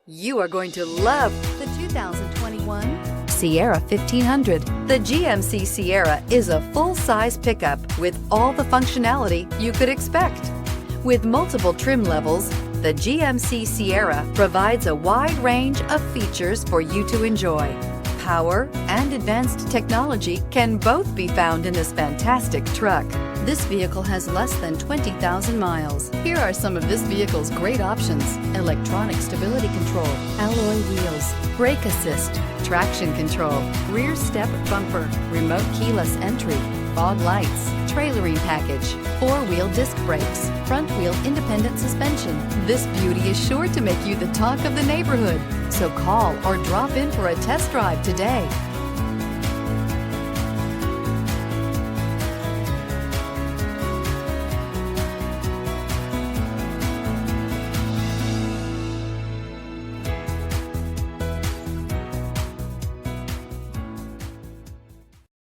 You are going to love the 2021 Sierra 1500. The GMC Sierra is a full-size pickup with all the functionality you could expect. With multiple trim levels, the GMC Sierra provides a wide range of features for you to enjoy. Power and advanced technology can both be found in this fantastic truck. This vehicle has less than 20,000 miles. Here are some of this vehicle's great options: electronic stability control, alloy wheels, brake assist, traction control, rear step bumper, remote keyless entry, fog lights, trailering package, four-wheel disc brakes, front-wheel independent suspension. This beauty is sure to make you the talk of the neighborhood. So call or drop in for a test drive today.